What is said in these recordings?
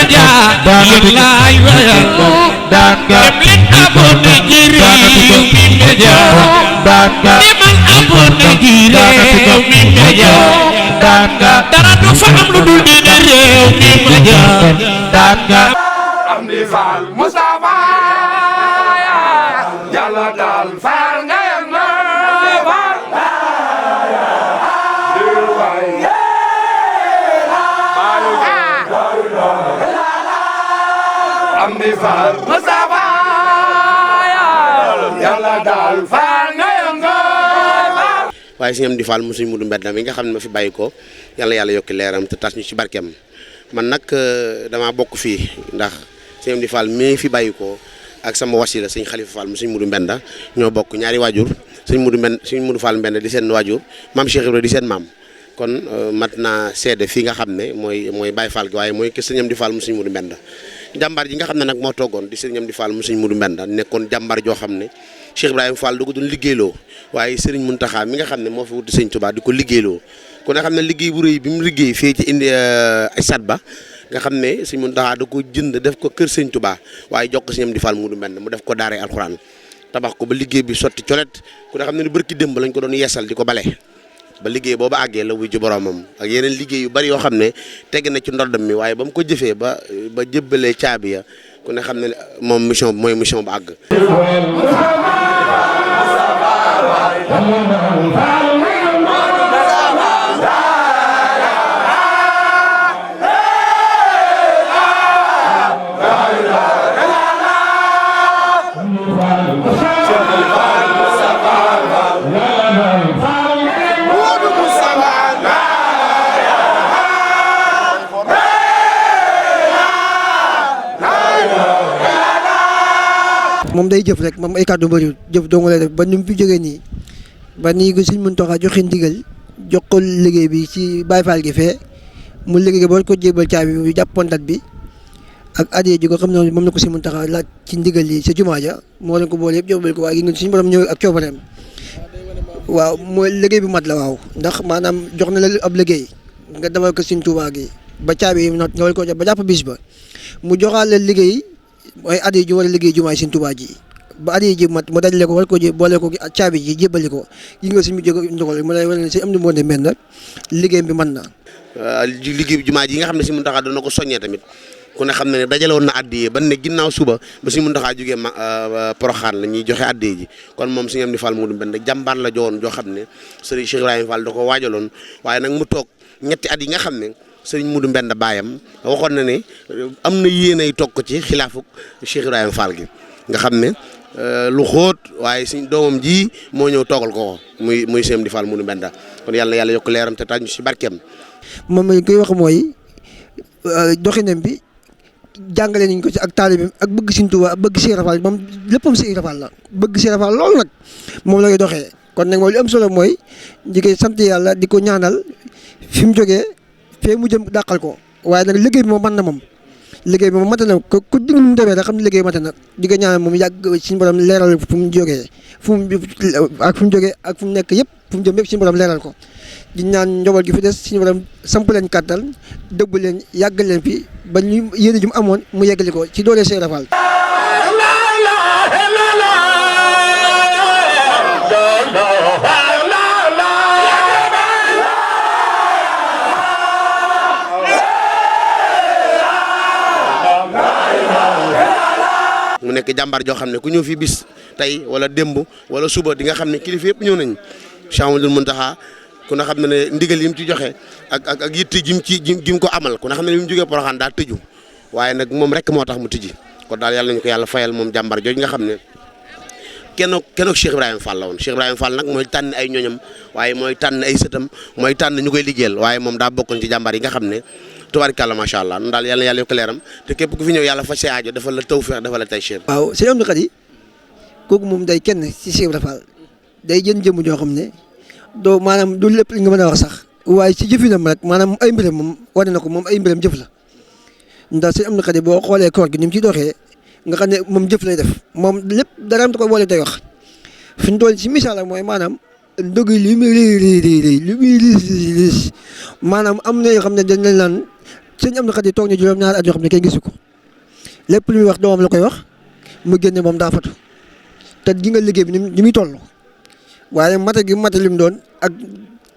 media yëllaay wayal dem leen abonné ci Rewmi Media demal abonné ci Rewmi Media dara du fa am lu dul di Rewmi Media am di Fall Moustapha Yàlla daal far nga yam na far am di Fall Moustapha Yàlla daal far nga yam na waaye Sëñ Amdi Fall mu Sëñ Mudu Mbenda mi nga xam ne ma fi bàyyi ko yàlla yokki leeram te tas ñu ci barkeem man nag damaa bokk fii ndax Sëñ Amdi Fall mi fi bàyyi ko ak sama wasila sëñ Xalifa Fall mu Sëñ Mudu Mbenda ñoo bokk ñaari waajur Sëñ Mudu Fall Mbenda di seen waajur maam Cheikh Ibrahima di seen maam kon mat naa seede fii nga xam ne mooy Baye Fall gi waaye mooy ke Sëñ Amdi Fall mu Sëñ Mudu Mbenda jàmbaar ji nga xam ne nag moo toogoon di Sëñ Amdi Fall mu Sëñ Mudu Mbenda nekkoon jàmbaar joo xam ne Cheikh Ibrahima Fall du ko doon liggéeyloo waaye Serigne Mountakha mi nga xam ne moo fi wuti Sëñ Touba di ko liggéeyloo kon nga xam ne liggéey bu rëy bi mu liggéey fii ci indi stade ba nga xam ne Sëñ Mountakha da ko jënd def ko kër Sëñ Touba waaye jox ko Sëñ Amdi Fall Mudu Mbenda mu def ko daaree alxuraan tabax ko ba liggéey bi sotti colet ku ne xam ne ni bërki démb lañ ko doon yeesal di ko bale ba liggéey booba àggee la wuy ji boromam ak yeneen liggéey yu bari yoo xam ne tegg na ci ndoddam mi waaye ba mu ko jëfee ba jébbalee caabi ya ku ne xam ne moom mission mooy mission bu àgg moom day jëf rek moom ay kàddu bëriwul jëf dong lay def ba ni mu fi jógee nii ba nii ko Sëñ Muntaxa joxe ndigal jox ko liggéey bi ci Baye Fall gi fee mu liggéey ba ko jébal caabi bi jàppoon date bi ak addiya ji ko xam ne moom la ko Sëñ Muntaxa laaj ci ndigal yi sa jumaa ja moo leen ko boole yëpp jobal ko waaye gi nga suñu borom ñëw ak coobareem waaw mooy liggéey bi mat la waaw ndax maanaam jox na la ab liggéey nga defal ko Sëñ Tuubaa gi ba caabi yi not nga war ko jox ba jàpp bis ba mu joxaale liggéey mooy addiya ji war a liggéey jumaay Sëñ Tuubaa ji ba addiya ji mat mu dajale ko war ko boole ko caabi ji jébbali ko yi nga suñu jóg ndogal mu lay wane ne Sëñ Amdi Modou Mbenda liggéey bi mën na liggéey bi jumaa ji nga xam ne Sëñ Muntaxa doon na ko soññee tamit ku ne xam ne dajale woon na addiya ban ne ginnaaw suba ba Sëñ Muntaxa jógee Poroxaan la ñuy joxe addiya ji kon moom Sëñ Amdi Fall Modou Mbenda jàmbaar la jowoon joo xam ne Sëriñ Cheikh Ibrahima Fall da ko waajaloon waaye nag mu toog ñetti at yi nga xam ne Sëriñ Mudu Mbenda baayam waxoon na ne am na yéenay toog ko ci xilaafuk Cheikh Ibrahima Fall gi nga xam ne lu xóot waaye suñ doomam ji moo ñëw toogal ko muy Sëñ Amdi Fall Mudu Mbenda kon yàlla yokk leeram te taaj ñu si barkeem. moom lañ koy wax mooy doxinam bi jàngale nañ ko ci ak taalibeem ak bëgg Sëñ Tuubaa bëgg Cheikh Ibra Fall moom léppam Cheikh Ibra Fall la bëgg Cheikh Ibra Fall loolu nag moom la koy doxee kon nag moom li am solo mooy di koy sant yàlla di ko ñaanal fi mu jógee fee mu jëm dàqal ko waaye nag liggéey bi moom mën na moom liggéey bi moom mate na ku digg mu demee rek xam ne liggéey mate na di ko ñaanal moom yàgg suñu borom leeral fu mu jógee fu mu jógee ak fu mu nekk yëpp fu mu jëm yëpp suñu borom leeral ko di ñaan njaboot gi fi des suñu borom samp leen kàttal dëbb leen yàggal leen fi ba ñu yéene ju mu amoon mu yeggali ko ci doole Cheikh Ibra Fall. mu nekk jàmbaar joo xam ne ku ñëw fi bis tey wala démb wala suba di nga xam ne kilifa yëpp ñëw nañ Cheikh Amadou Mountakha ku na xam ne ndigal yi mu ci joxe ak yitte ji mu ko amal ku na xam ne bi mu jógee Porokhane daa tëju waaye nag moom rek moo tax mu tëji kon daal yàlla nañu ko yàlla fayal moom jàmbaar jooju nga xam ne kenn ak Cheikh Ibrahima Fall la woon Cheikh Ibrahima Fall nag mooy tànn ay ñoñam waaye mooy tànn ay sëtam mooy tànn ñu koy liggéeyal waaye moom daa bokkoon ci jàmbaar yi nga xam ne tubaarkàlla macha allah nun daal yàlla yokk leeram te képp ku fi ñëw yàlla faj say aajo dafa la tawfeex dafa la tay cher. waaw Sëñ Amdi Khady kooku moom day kenn ci Cheikh Ibra Fall day jën jëmm joo xam ne doo maanaam du lépp li nga mën a wax sax waaye ci jëfinam rek maanaam ay mbiram moom wane na ko moom ay mbiram jëf la ndax Sëñ Amdi Khady boo xoolee koor gi ni mu ci doxee nga xam ne moom jëf lay def moom lépp dara am da ko boole tey wax fi ñu toll ci misaal mooy maanaam ndog yi li muy li muy liis maanaam am na yoo xam ne dañ leen naan sëñ am na xat yi toog na juróom-ñaari at yoo xam ne kenn gisu ko lépp lu muy wax doomam la koy wax mu génne moom daa fatu te gi nga liggéey bi ni muy toll waaye mate gi mate li mu doon ak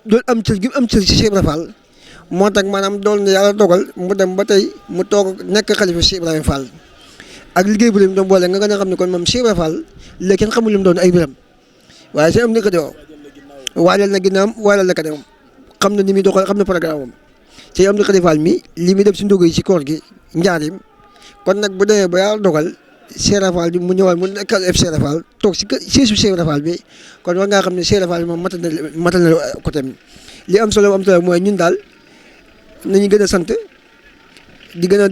doon am cër gi mu am cër ci Cheikh Ibrahima Fall moo tax maanaam dool na yàlla dogal mu dem ba tey mu toog nekk xalifa Cheikh Ibrahima Fall ak liggéey bu lim doon boole nga gën a xam ne kon moom Cheikh Ibrahima Fall léegi kenn xamul li mu doon ay biram waaye sëñ am na xat yoo waajal na ginnaam waajal na kanamam xam na ni muy doxal xam na programme am sëñ am na xat Fall mi li muy def si ndogu yi ci koor gi njaarim kon nag bu demee ba yàlla dogal Cheikh Ibrahima Fall bi mu ñëwaat mu nekkal Cheikh Ibrahima Fall toog si siisu Cheikh Ibrahima Fall bi kon war ngaa xam ne Cheikh Ibrahima Fall bi moom matal na côté mi li am solo mooy ñun daal nañu gën a sant di gën a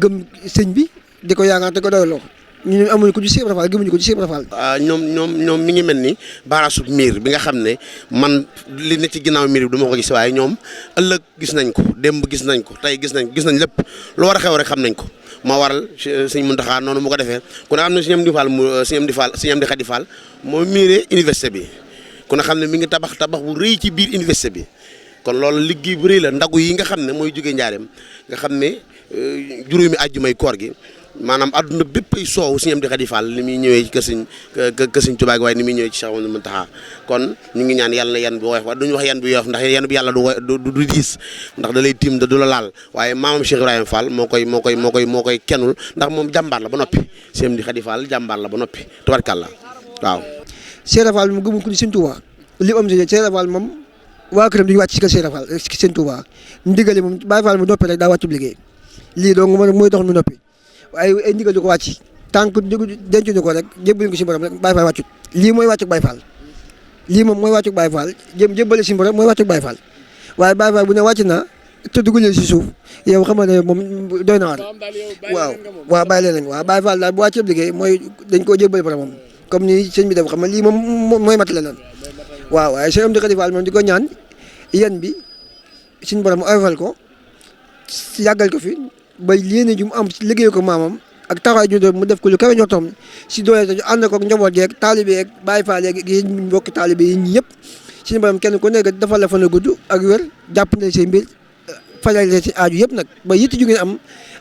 gëm sëñ bi di ko yaakaar te ko doyloo ñu amuñu ko ci Cheikh Ibrahima Fall gëmuñu ko ci Cheikh Ibrahima Fall. ñoom mi ngi mel ni baaraasu miir bi nga xam ne man li ne ci ginnaaw miir bi du ma ko gis waaye ñoom ëllëg gis nañ ko démb gis nañ ko tey gis nañ lépp lu war a xew rek xam nañ ko moo waral sëñ Mountakha noonu mu ko defee ku ne xam ne sëñ Amdi Fall sëñ Amdi Khady Fall moo miiree université bi ku ne xam ne mi ngi tabax bu rëy ci biir université bi kon loolu liggéey bu rëy la ndagu yi nga xam ne mooy jógee njaareem nga xam ne juróomi àjjumay koor gi maanaam àdduna bépp ay soow sëñ Amdi Khady Fall ni muy ñëwee ci kër sëñ Tuubaa waaye ni muy ñëwee ci Cheikh Amadou Mountakha kon ñu ngi ñaan yàlla na yan bi woyof wax duñu wax yan bi woyof ndax yan bi yàlla du diis ndax da lay tiim da du la laal waaye maamam Cheikh Ibrahima Fall moo koy kennul ndax moom jàmbaar la ba noppi sëñ Amdi Khady Fall jàmbaar la ba noppi tubarkàlla waaw. Cheikh Ibrahima Fall mu gëmul ko ni sëñ Tuubaa li am si Cheikh Ibrahima Fall moom waa këram duñu wàcc ci kër Cheikh Ibrahima Fall ci sëñ Tuubaa ndigale moom Baye Fall mu noppi rek daa wàccub liggéey lii dong mooy dox mu noppi waaye ay ndigal du ko wàcc tànk dencuñu ko rek jébbal ko si borom rek Baye Fall wàccut lii mooy wàccug Baye Fall lii moom mooy wàccug Baye Fall jébbale si borom mooy wàccug Baye Fall waaye Baye Fall bu ne wàcc na te dugalee si suuf yow xam nga ne moom doy na waar waaw bàyyi leen waaw Baye Fall daal bu wàccee liggéey mooy dañ koo jébbale boromam comme ni sëñ bi def xam nga lii moom mooy matale lan waaw waaye sëñ Amdi Khady Fall moom di ko ñaan yéen bi suñu borom oyofal ko yàggal ko fi ba yéene ju mu am liggéey ko maamam ak taxawaay ju doon mu def ko lu kawe njortam si doole te ñu ànd ko ak njaboot yeeg taalibe yeeg Baye Fall yeeg yéen mbokki taalibe yi ñëpp suñu borom kenn ku nekk dafa la fan a gudd ak wér jàpp na say mbir fajal leen si aaju yëpp nag ba yitt ju ngeen am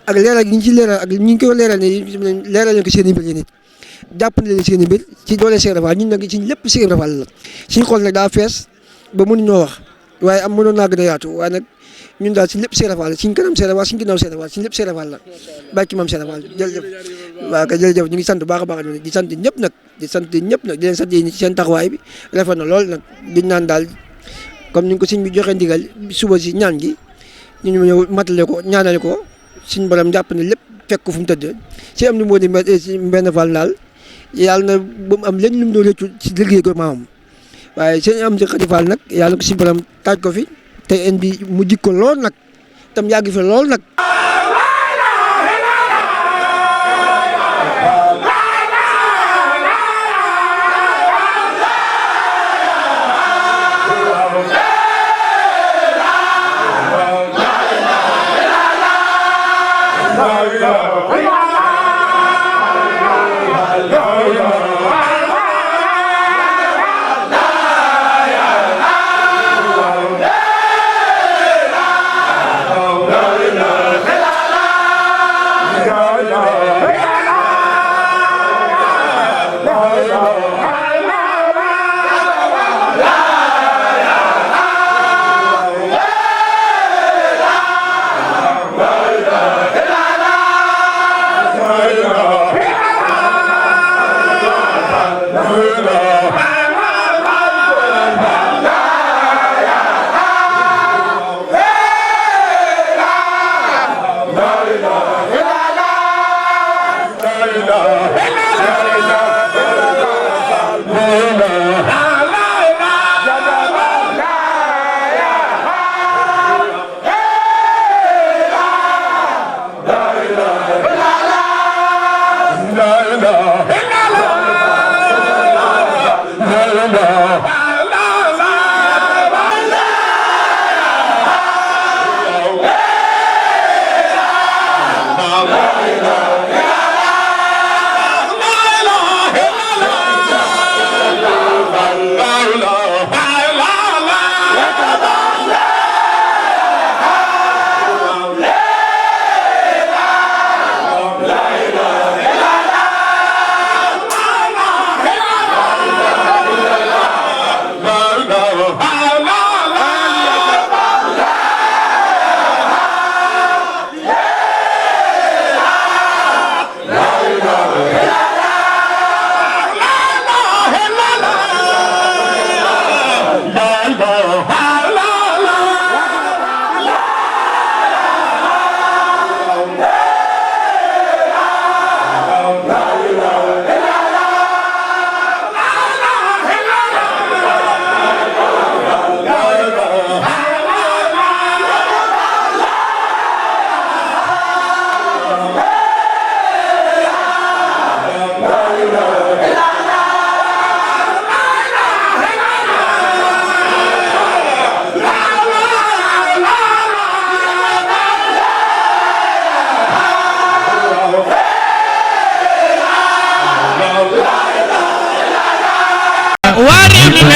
ak leeral gi ñu ci leeral ak ñu ngi koy leeral ne leeral leen ko seen i mbir yi nit jàpp na leen seen i mbir ci doole Cheikh Ibrahima Fall ñun nag suñ lépp Cheikh Ibrahima Fall la suñu xool nag daa fees ba mënuñoo wax waaye am mënoon naa gën a yaatu waaye nag ñun daal si lépp Cheikh Ibrahima Fall suñ kanam Cheikh Ibrahima Fall suñ ginnaaw Cheikh Ibrahima Fall suñ lépp Cheikh Ibrahima Fall la bàkki maam Cheikh Ibrahima Fall jërëjëf waaw kay jërëjëf ñu ngi sant baax a baax di sant ñëpp nag di leen sant yi ci seen taxawaay bi rafet na lool nag di naan daal comme ni ko sëñ bi joxe ndigal suba si ñaan gi ñu ñëw matale ko ñaanale ko suñ borom jàpp ne lépp fekk ko fu mu tëdd si am ni moo di Mbenn Fall daal yàlla na ba mu am lenn lu mu doon rëccu si liggéey ko maamam waaye sëñ Amdi Khady Fall nag yàlla ko suñu borom taaj ko fi te en bi mu jikko lool nag tam yàgg fi lool nag la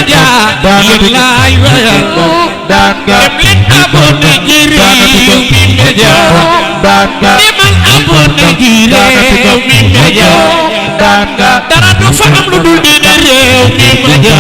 média yéen laay wayal dem leen abonné ci Rewmi Média demal abonné ci Rewmi Média dara du fa am lu dul dina Rewmi Média